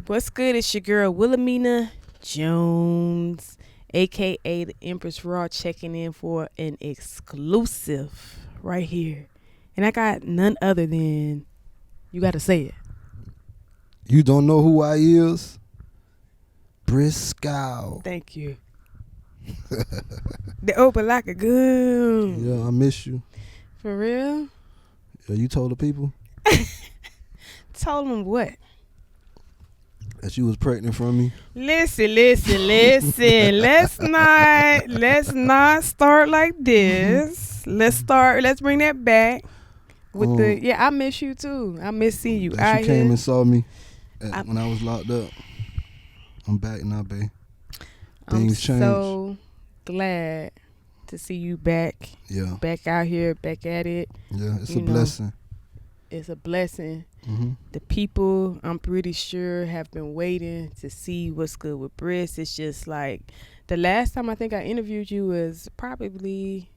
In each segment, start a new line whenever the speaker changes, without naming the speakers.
What's good? It's your girl Wilameana Jones, aka the Empress Raw, checking in for an exclusive right here. And I got none other than, you gotta say it.
You don't know who I is? Brisco.
Thank you. The open like a goon.
Yeah, I miss you.
For real?
Yeah, you told the people
Told them what?
that you was pregnant from me.
Listen. let's not start like this. Let's bring that back. I miss you too. I miss seeing you
That
out
you came
here.
and saw me when I was locked up. I'm back now, babe. Things
I'm
changed.
so glad to see you back.
Yeah.
Back out here, back at it.
Yeah, it's
You
a
know.
blessing.
It's a blessing.
Mm-hmm.
The people, I'm pretty sure, have been waiting to see what's good with Briss. It's just like the last time I think I interviewed you was probably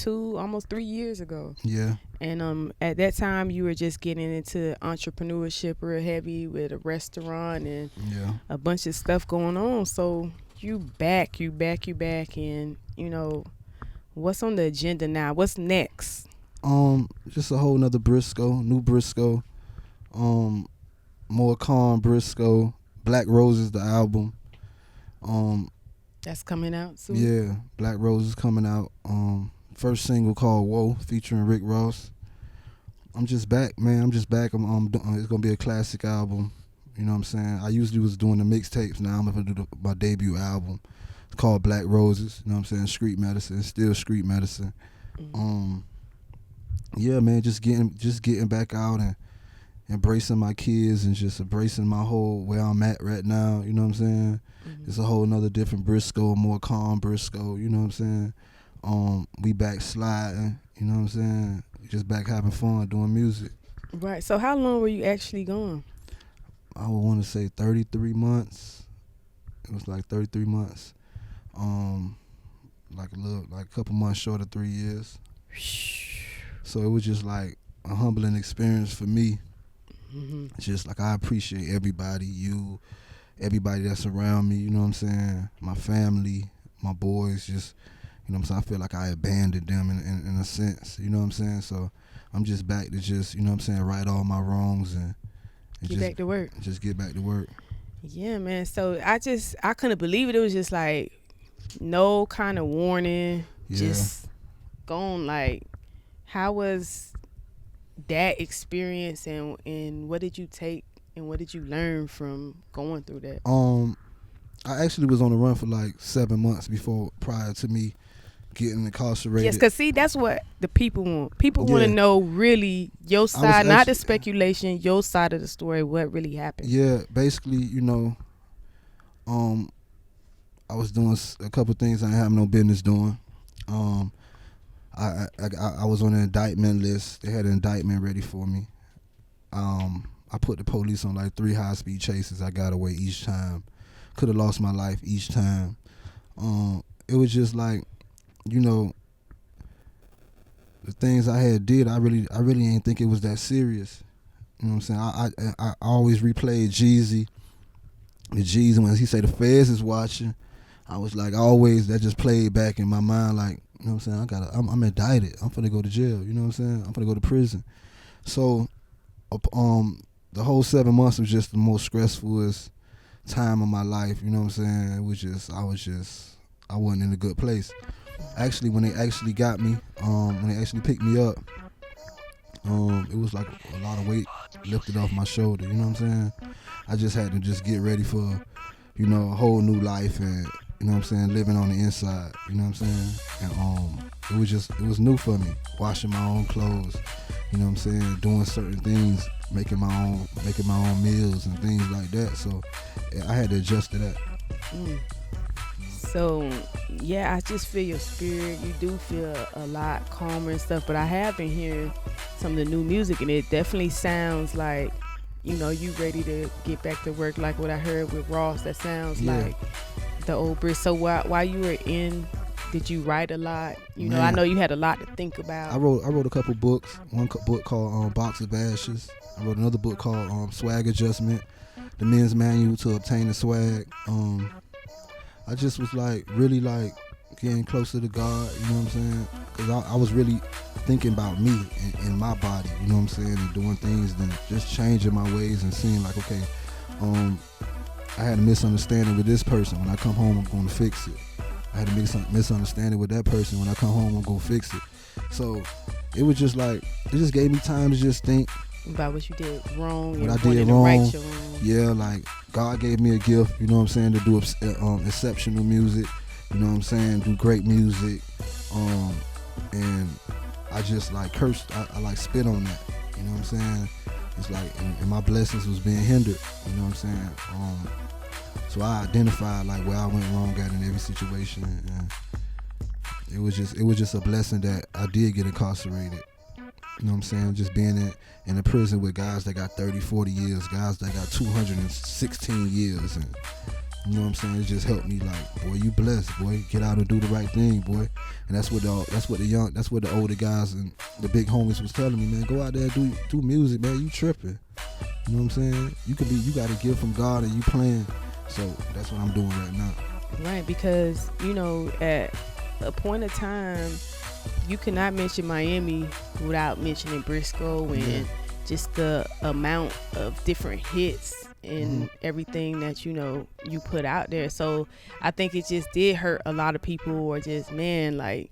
almost 3 years ago.
Yeah.
And at that time, you were just getting into entrepreneurship real heavy with a restaurant and
Yeah.
a bunch of stuff going on. So you back, and what's on the agenda now? What's next?
Just a whole nother Brisco, new Brisco, more calm Brisco, Black Roses, the album.
That's coming out soon.
Yeah, Black Roses coming out. First single called Whoa, featuring Rick Ross. I'm just back, man. I'm just back. It's gonna be a classic album. You know what I'm saying? I usually was doing the mixtapes. Now I'm gonna do my debut album. It's called Black Roses. You know what I'm saying? Street medicine, still street medicine.
Mm-hmm.
Yeah, man. Just getting back out and embracing my kids and just embracing my whole where I'm at right now. You know what I'm saying?
Mm-hmm.
It's a whole nother different Brisco, more calm Brisco. You know what I'm saying? We back sliding. You know what I'm saying? Just back having fun doing music.
Right. So how long were you actually gone?
I would want to say 33 months. It was like 33 months. Like a couple months short of 3 years. So it was just like a humbling experience for me.
Mm-hmm.
Just like I appreciate everybody, everybody that's around me, you know what I'm saying? My family, my boys, just, you know what I'm saying? I feel like I abandoned them in a sense, you know what I'm saying? So I'm just back to just, you know what I'm saying, right all my wrongs and
Get back to work.
Just get back to work.
Yeah, man. So I couldn't believe it. It was just like no kind of warning.
Yeah.
Just gone. Like, how was that experience and what did you take and what did you learn from going through that?
I actually was on the run for like 7 months prior to me getting incarcerated.
Yes, because see, that's what the people want. People want to
Yeah.
know really your side, not the speculation, your side of the story, what really happened.
Yeah, basically, I was doing a couple things I didn't have no business doing. I was on an indictment list. They had an indictment ready for me. I put the police on like 3 high-speed chases. I got away each time. Could have lost my life each time. It was just like, the things I had did, I really didn't think it was that serious. You know what I'm saying? I always replayed Jeezy. The Jeezy, when he say the feds is watching, I was like, that just played back in my mind like, you know what I'm saying? I'm indicted. I'm finna go to jail. You know what I'm saying? I'm finna go to prison. So, the whole 7 months was just the most stressfulest time of my life. You know what I'm saying? It was just, I wasn't in a good place. Actually, when they actually got me, when they actually picked me up, it was like a lot of weight lifted off my shoulder. You know what I'm saying? I just had to just get ready for, a whole new life and, you know what I'm saying, living on the inside, you know what I'm saying? And it was new for me, washing my own clothes, you know what I'm saying, doing certain things, making my own meals and things like that. So I had to adjust to that.
So yeah, I just feel your spirit. You do feel a lot calmer and stuff, but I have been hearing some of the new music and it definitely sounds like, you ready to get back to work, like what I heard with Ross. That sounds like the old Briss. So while you were in, did you write a lot? I know you had a lot to think about.
I wrote a couple books. One book called Box of Ashes. I wrote another book called Swag Adjustment. the men's manual to obtain the swag. I just was like really like getting closer to God, you know what I'm saying? Because I was really thinking about me and my body, you know what I'm saying, and doing things, then just changing my ways and seeing like, okay, I had a misunderstanding with this person. When I come home, I'm going to fix it. I had a misunderstanding with that person. When I come home, I'm going to fix it. So it was just like, it just gave me time to just think
about what you did wrong.
What I did wrong. Yeah, like God gave me a gift, you know what I'm saying, to do exceptional music, you know what I'm saying, do great music. And I just like cursed, I like spit on that, you know what I'm saying? It's like, and my blessings was being hindered, you know what I'm saying? So I identified like where I went wrong at in every situation, and it was just a blessing that I did get incarcerated. You know what I'm saying? Just being in a prison with guys that got 30, 40 years, guys that got 216 years, and you know what I'm saying? It just helped me like, boy, you blessed, boy. Get out and do the right thing, boy. And that's what the older guys and the big homies was telling me, man. Go out there and do music, man. You tripping. You know what I'm saying? You got a gift from God and you playing. So that's what I'm doing right now.
Right, because you know, at a point of time, you cannot mention Miami without mentioning Brisco and just the amount of different hits and everything that you put out there. So I think it just did hurt a lot of people, or just, man, like,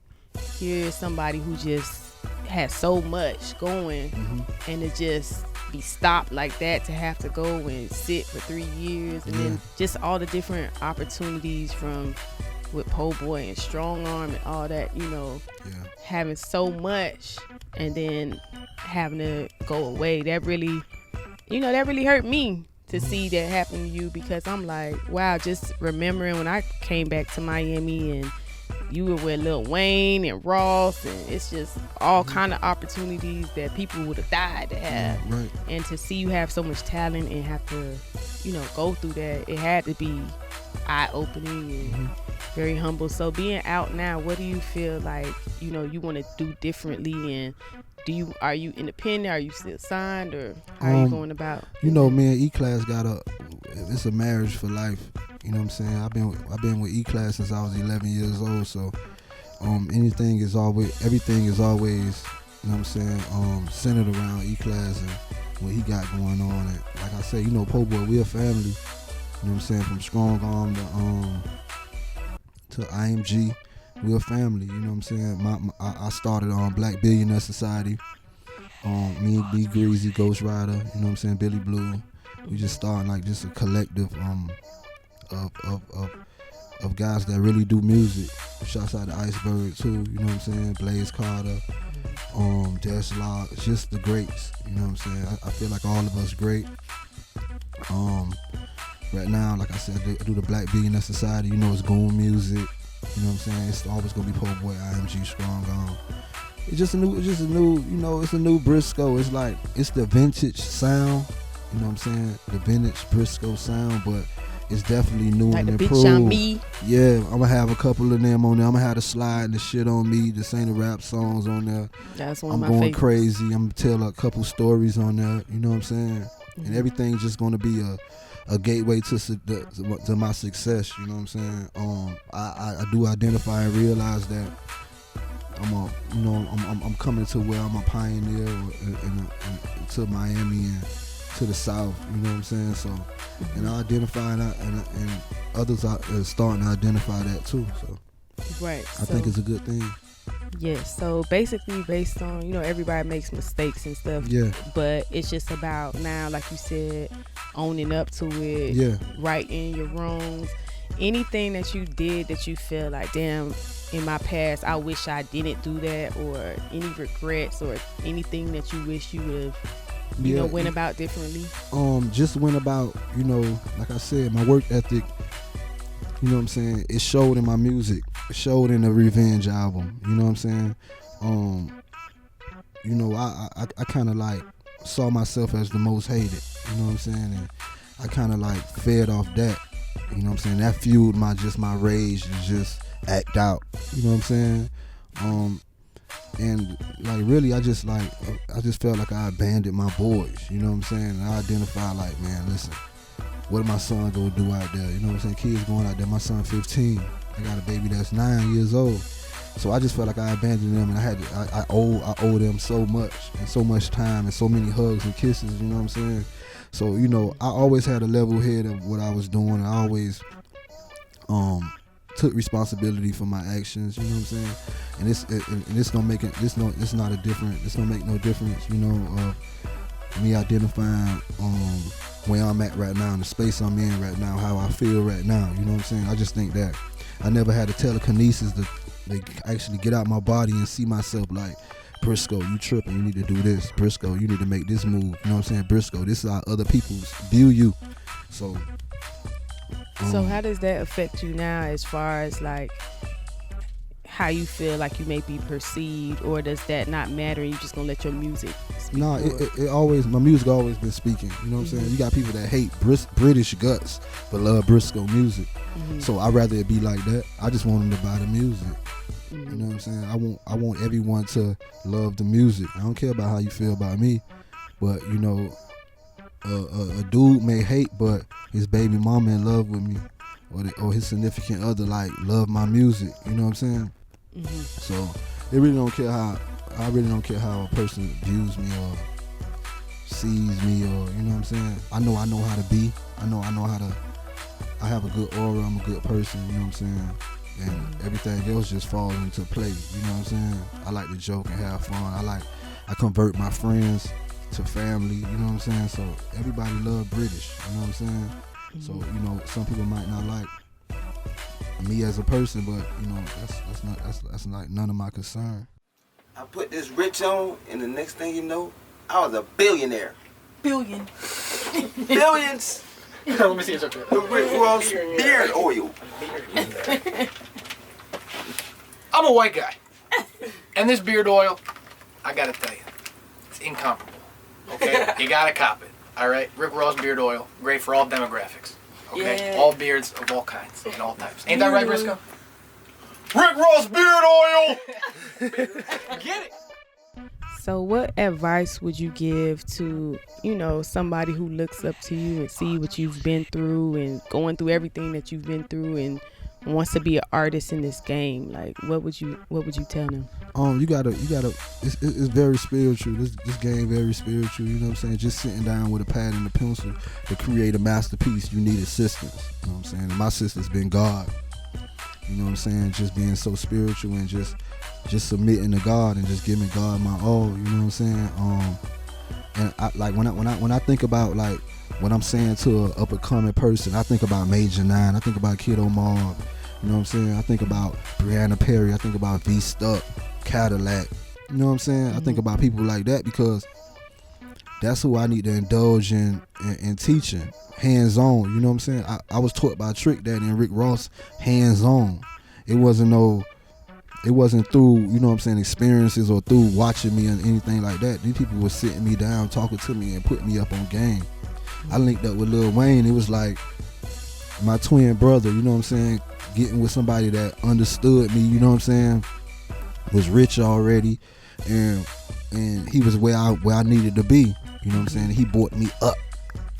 here's somebody who just has so much going and to just be stopped like that, to have to go and sit for 3 years, and then just all the different opportunities from with Po' Boy and Strong Arm and all that, having so much and then having to go away. That really hurt me to see that happen to you, because I'm like, wow, just remembering when I came back to Miami and you were with Lil Wayne and Ross, and it's just all kind of opportunities that people would have died to have.
Right.
And to see you have so much talent and have to, go through that, it had to be eye-opening and very humble. So being out now, what do you feel like, you want to do differently, and are you independent? Are you still signed, or how are you going about?
Me and E-Class it's a marriage for life. You know what I'm saying? I've been with E-Class since I was 11 years old. So everything is always, you know what I'm saying, centered around E-Class and what he got going on. And like I said, Po' Boy, we're a family. You know what I'm saying? From Strong Arm to IMG, we're a family. You know what I'm saying? I started on Black Billionaire Society. Me, B Greasy, Ghost Rider, you know what I'm saying, Billy Blue. We just starting like just a collective of guys that really do music. Shouts out to Iceberg too, you know what I'm saying, Blaze Carter, Dash Lock, just the greats, you know what I'm saying. I feel like all of us great. Right now, like I said, I do the Black Billionaire Society, it's Goon Music, you know what I'm saying. It's always gonna be Po' Boy, IMG, Strong Arm. It's just a new, it's a new Brisco. It's like, it's the vintage sound, you know what I'm saying, the vintage Brisco sound, but it's definitely new
like
and
the
improved.
Bitch on Me.
Yeah, I'm gonna have a couple of them on there. I'm gonna have the Slide and the Shit on Me, the Saint of Rap songs on there.
That's one
I'm
of my
going
favorites.
crazy. I'm gonna tell a couple stories on there, you know what I'm saying? And everything's just gonna be a gateway to my success, you know what I'm saying? I do identify and realize that I'm coming to where I'm a pioneer to Miami and to the South, you know what I'm saying? So, and I identify and others are starting to identify that too. So,
right.
I think it's a good thing.
Yes. So basically, based on everybody makes mistakes and stuff.
Yeah.
But it's just about now, like you said, owning up to it.
Yeah.
Righting your wrongs. Anything that you did that you feel like, damn, in my past, I wish I didn't do that, or any regrets, or anything that you wish you would have, went about differently?
Just went about, like I said, my work ethic, you know what I'm saying, it showed in my music. It showed in the Revenge album, you know what I'm saying? I kind of like saw myself as the most hated, you know what I'm saying? And I kind of like fed off that, you know what I'm saying? That fueled my rage to just act out, you know what I'm saying? And like really, I just felt like I abandoned my boys, you know what I'm saying? And I identified like, man, listen, what my son gonna do out there? You know what I'm saying? Kids going out there. My son 15. I got a baby that's 9 years old. So I just felt like I abandoned them, and I owe them so much and so much time and so many hugs and kisses. You know what I'm saying? So I always had a level head of what I was doing. I always took responsibility for my actions. You know what I'm saying? And it's gonna make it. It's not a different. It's gonna make no difference. Me identifying where I'm at right now, in the space I'm in right now, how I feel right now. You know what I'm saying? I just think that I never had a telekinesis to actually get out my body and see myself like, Brisco, you tripping, you need to do this. Brisco, you need to make this move. You know what I'm saying? Brisco, this is how other people's view you. So
how does that affect you now, as far as like how you feel like you may be perceived, or does that not matter and you just gonna let your music speak?
No, it always, my music always been speaking. You know what I'm saying? You got people that hate British guts but love Brisco music. So I'd rather it be like that. I just want them to buy the music. You know what I'm saying? I want everyone to love the music. I don't care about how you feel about me, but a dude may hate, but his baby mama in love with me, or his significant other love my music. You know what I'm saying? So it really don't care how. I really don't care how a person views me or sees me, or you know what I'm saying. I know how to be. I know how to. I have a good aura. I'm a good person. You know what I'm saying. And everything else just falls into play. You know what I'm saying? I like to joke and have fun. I convert my friends to family. You know what I'm saying? So everybody love British. You know what I'm saying? So some people might not like me as a person, but that's not none of my concern.
I put this rich on, and the next thing you know, I was a billionaire.
Billion.
Billions.
Let me see your picture.
The Rick Ross beard oil.
I'm a white guy, and this beard oil, I gotta tell you, it's incomparable. Okay, you gotta cop it. All right, Rick Ross beard oil, great for all demographics. Okay, all beards of all kinds and all types. Ain't that right, Brisco? Rick Ross beard oil. Get it.
So what advice would you give to, somebody who looks up to you and see what you've been through and going through everything that you've been through and wants to be an artist in this game? Like, what would you tell them?
You gotta. It's very spiritual. This game very spiritual. You know what I'm saying? Just sitting down with a pad and a pencil to create a masterpiece, you need assistance. You know what I'm saying? And my sister's been God. You know what I'm saying? Just being so spiritual and just submitting to God and just giving God my all. You know what I'm saying? And I, like when I think about like what I'm saying to an up and coming person, I think about Major 9. I think about Kid Omar. You know what I'm saying? I think about Brianna Perry. I think about V Stuck, Cadillac. You know what I'm saying? I think about people like that because that's who I need to indulge in teaching. Hands on. You know what I'm saying? I was taught by Trick Daddy and Rick Ross hands on. It wasn't through, you know what I'm saying, experiences or through watching me or anything like that. These people were sitting me down, talking to me and putting me up on game. I linked up with Lil Wayne. It was like my twin brother, you know what I'm saying, getting with somebody that understood me, you know what I'm saying, was rich already, and he was where I needed to be, you know what I'm saying. He brought me up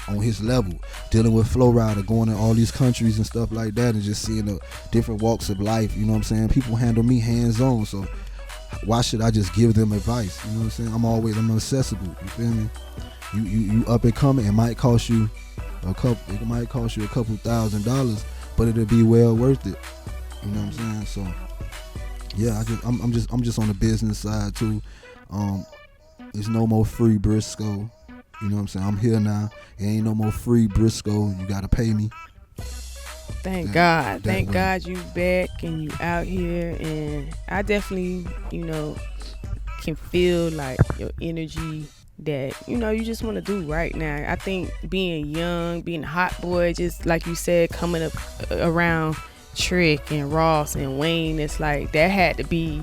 on his level, dealing with Flow Rider, going to all these countries and stuff like that, and just seeing the different walks of life, you know what I'm saying. People handle me hands on, so why should I just give them advice? You know what I'm saying? I'm accessible, you feel me? You up and coming, it might cost you a couple $1,000, but it'll be well worth it. You know what I'm saying? So yeah, I'm just on the business side too. There's no more free Brisco. You know what I'm saying? I'm here now. It ain't no more free Brisco. You gotta pay me.
Thank God you back and you out here, and I definitely, can feel like your energy that, you just want to do right now. I think being young, being a hot boy, just like you said, coming up around Trick and Ross and Wayne, it's like that had to be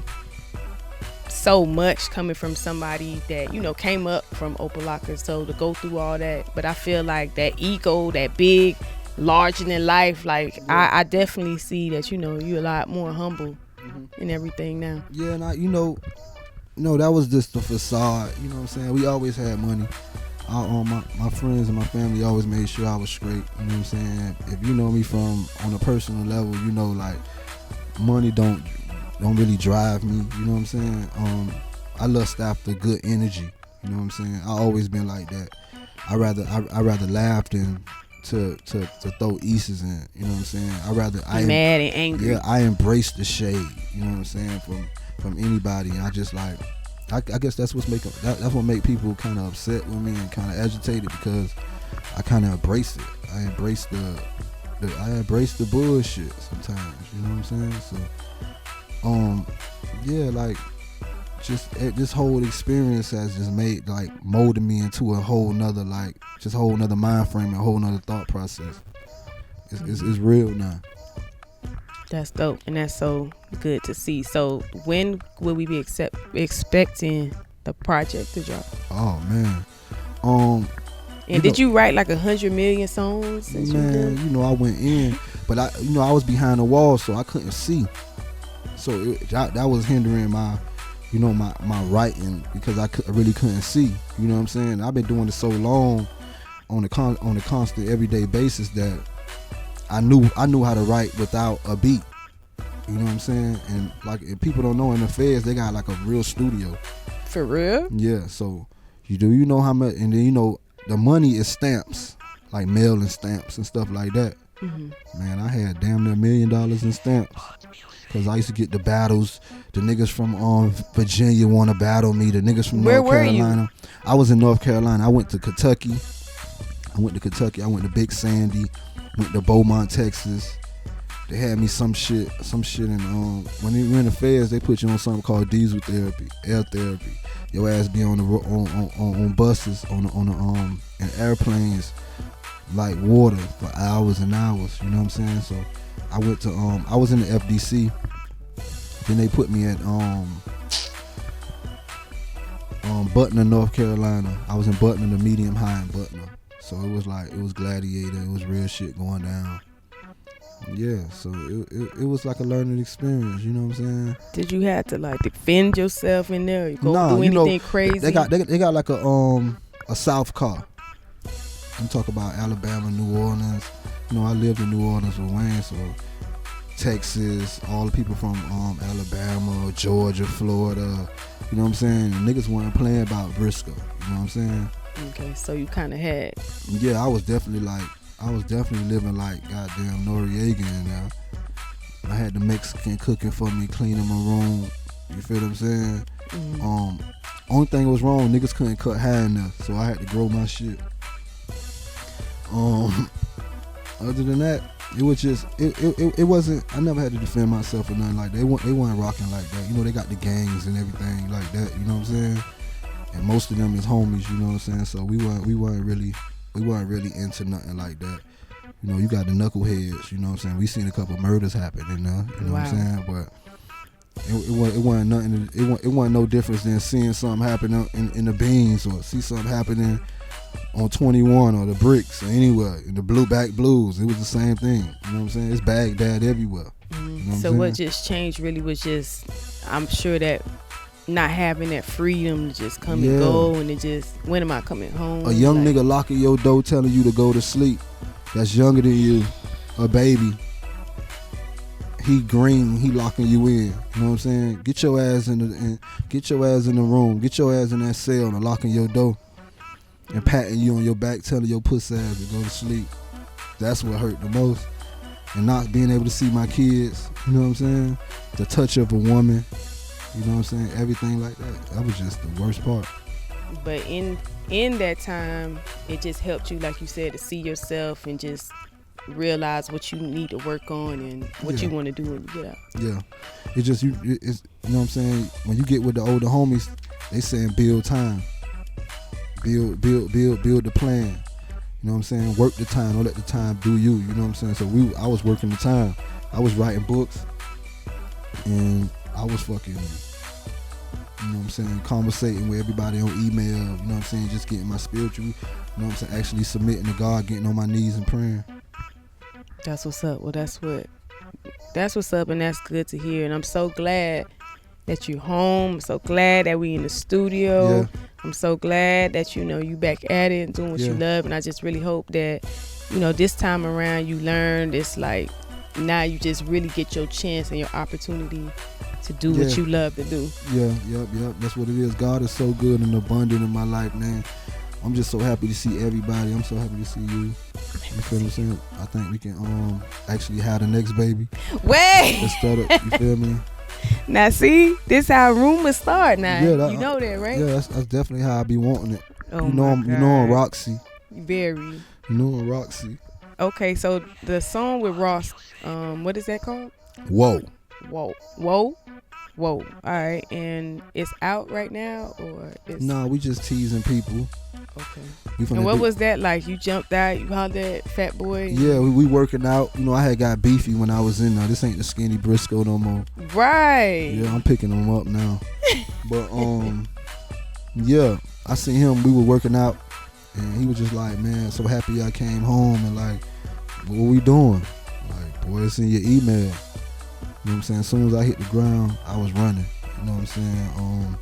so much coming from somebody that, came up from Opalaka. So to go through all that, but I feel like that ego, that big, larger than life, like I definitely see that, you're a lot more humble and everything now.
Yeah, and that was just the facade, you know what I'm saying? We always had money. my friends and my family always made sure I was straight. You know what I'm saying? If you know me from on a personal level, you know like money don't really drive me. You know what I'm saying? I lust after good energy. You know what I'm saying? I always been like that. I rather laugh than to throw Eases in. You know what I'm saying?
Mad and angry.
Yeah, I embrace the shade. You know what I'm saying? From anybody. And I just like. I guess that's what make people kind of upset with me and kind of agitated, because I kind of embrace it. I embrace the bullshit sometimes. You know what I'm saying? So, yeah, like just this whole experience has just molded me into a whole nother mind frame, a whole nother thought process. It's real now.
That's dope, and that's so good to see. So when will we be expecting the project to drop?
Oh man.
And did you write like 100 million songs since
man, you know I went in, but I was behind the wall, so I couldn't see. So that was hindering my writing, because I really couldn't see. You know what I'm saying? I've been doing it so long on a constant everyday basis that I knew how to write without a beat. You know what I'm saying? And like, if people don't know, in the Feds they got like a real studio.
For real?
Yeah. So you know how much, and then the money is stamps, like mailing stamps and stuff like that. Mm-hmm. Man, I had damn near $1 million in stamps, because I used to get the battles. The niggas from Virginia want to battle me. The niggas from North Carolina. I was in North Carolina. I went to Kentucky. I went to Big Sandy. Went to Beaumont, Texas. They had me some shit in when they were in the Feds, they put you on something called diesel therapy, air therapy. Your ass be on buses, in airplanes, like water for hours and hours. You know what I'm saying? So I went to I was in the FDC. Then they put me at Butner, North Carolina. I was in Butner, the medium high in Butner. So it was Gladiator. It was real shit going down. Yeah, so it was like a learning experience. You know what I'm saying?
Did you have to like defend yourself in there? You do anything crazy?
They got like a South car. I'm talking about Alabama, New Orleans. You know, I lived in New Orleans with Wayne, so Texas, all the people from Alabama, Georgia, Florida. You know what I'm saying? And niggas weren't playing about Brisco. You know what I'm saying?
Okay, so you kind of had.
Yeah, I was definitely living like goddamn Noriega in there. I had the Mexican cooking for me, cleaning my room. You feel what I'm saying? Mm-hmm. Only thing was wrong, niggas couldn't cut hair in there, so I had to grow my shit. Other than that, it was just it wasn't. I never had to defend myself or nothing like that. They weren't rocking like that. You know, they got the gangs and everything like that. You know what I'm saying? And most of them is homies. You know what I'm saying? So we weren't really into nothing like that. You know, you got the knuckleheads. You know what I'm saying? We seen a couple murders happen in there. You know what I'm saying? But it wasn't nothing. It wasn't no difference than seeing something happen in the beans, or see something happening on 21 or the bricks or anywhere in the Blueback Blues. It was the same thing. You know what I'm saying? It's Baghdad everywhere.
Mm-hmm.
You know
so what just changed really was just, I'm sure, that not having that freedom to just come and go, and it just, when am I coming home?
A young nigga locking your door telling you to go to sleep, that's younger than you, a baby. He green, he locking you in. You know what I'm saying? Get your ass in the room, get your ass in that cell and locking your door and patting you on your back, telling your pussy ass to go to sleep. That's what hurt the most. And not being able to see my kids, you know what I'm saying? The touch of a woman. You know what I'm saying? Everything like that. That was just the worst part.
But in that time, it just helped you, like you said, to see yourself and just realize what you need to work on and what you want to do when you get out. Yeah.
It's just, you know what I'm saying? When you get with the older homies, they saying build time. Build the plan. You know what I'm saying? Work the time. Don't let the time do you. You know what I'm saying? So I was working the time. I was writing books. And I was fucking, you know what I'm saying, conversating with everybody on email, you know what I'm saying, just getting my spiritual, you know what I'm saying, actually submitting to God, getting on my knees and praying.
That's what's up. Well, that's what's up, and that's good to hear. And I'm so glad that you're home. I'm so glad that we in the studio.
Yeah.
I'm so glad that you back at it and doing what you love, and I just really hope that this time around you learned. It's like now you just really get your chance and your opportunity to do what you love to do.
Yep. That's what it is. God is so good and abundant in my life, man. I'm just so happy to see everybody. I'm so happy to see you. You feel what I'm saying? I think we can actually have the next baby.
Wait.
Let's start up. You feel me?
Now see, this how rumors start now.
Yeah,
you know that, right?
Yeah, that's definitely how I be wanting it.
Oh
you know I'm Roxy.
Very.
You know I'm Roxy.
Okay, so the song with Ross, what is that called?
Whoa.
All right, and it's out right now, or it's...
Nah, we just teasing people.
Okay. And what was that like? You jumped out, you hollered at Fat Boy?
Yeah, we working out. I had got beefy when I was in there. This ain't the skinny Brisco no more.
Right.
Yeah, I'm picking him up now. But yeah, I seen him. We were working out, and he was just like, man, so happy I came home, and like, what we doing? Like, boy, it's in your email. You know what I'm saying? As soon as I hit the ground, I was running. You know what I'm saying?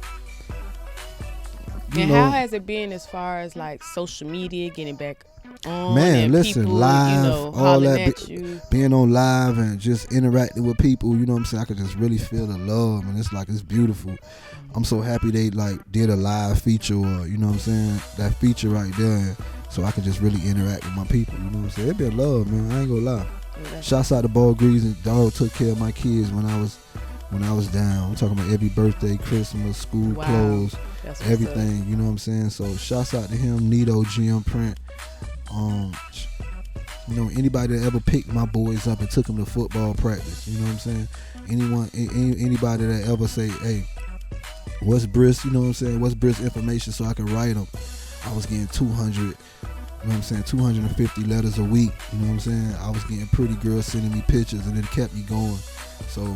And how has it been as far as like social media, getting back on?
Man,
and
listen,
people,
live, all
that,
being on live and just interacting with people. You know what I'm saying? I could just really feel the love, and it's beautiful. I'm so happy they like did a live feature, or you know what I'm saying? That feature right there, so I could just really interact with my people. You know what I'm saying? It been love, man. I ain't gonna lie. Shouts out to Ball Grease, and dog took care of my kids when I was down. I'm talking about every birthday, Christmas, school clothes, everything. You know what I'm saying? So shouts out to him, Nito, GM Print. Anybody that ever picked my boys up and took them to football practice. You know what I'm saying? Anybody that ever say, hey, what's Brisk? You know what I'm saying? What's Brisk information so I can write them? I was getting 200. You know what I'm saying? 250 letters a week. You know what I'm saying? I was getting pretty girls sending me pictures, and it kept me going. So,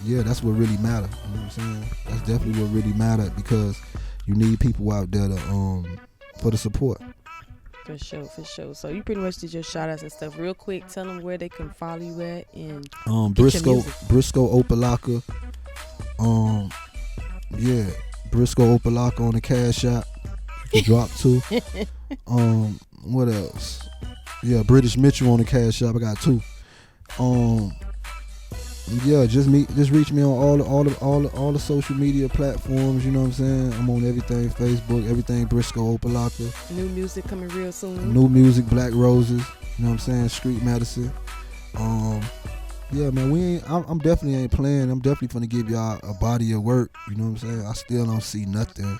yeah, that's what really mattered. You know what I'm saying? That's definitely what really mattered, because you need people out there to for the support.
For sure. So you pretty much did your shout outs and stuff. Real quick, tell them where they can follow you at, and
Brisco Opalaka. Brisco Opalaka on the Cash App. You can drop to. What else? Yeah, British Mitchell on the Cash App. I got 2. Just reach me on all the social media platforms. You know what I'm saying? I'm on everything, Facebook, everything Brisco Opalaka.
New music coming real soon.
New music, Black Roses. You know what I'm saying? Street Medicine. Yeah, man, I'm definitely ain't playing. I'm definitely finna give y'all a body of work. You know what I'm saying? I still don't see nothing.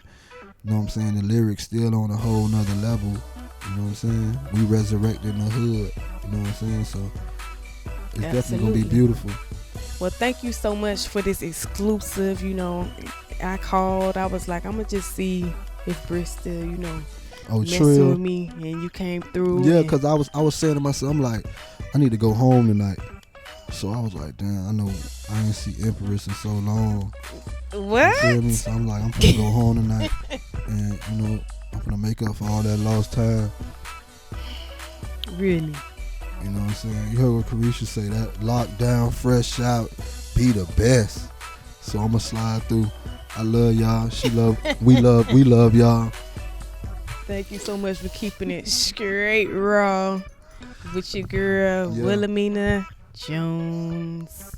You know what I'm saying? The lyrics still on a whole nother level. You know what I'm saying? We resurrecting the hood. You know what I'm saying? So it's definitely gonna be beautiful.
Well, thank you so much for this exclusive. I called. I was like, I'm gonna just see if Bristol, messing with me, and you came through.
Yeah, cause I was saying to myself, I'm like, I need to go home tonight. So I was like, damn, I know I ain't see Empress in so long.
What?
You feel me? So I'm like, I'm gonna go home tonight, and I'm gonna make up for all that lost time.
Really?
You know what I'm saying? You heard what Carisha say, that lockdown, fresh out, be the best. So I'ma slide through. I love y'all. We love y'all.
Thank you so much for keeping it straight raw with your girl, Wilameana Jones.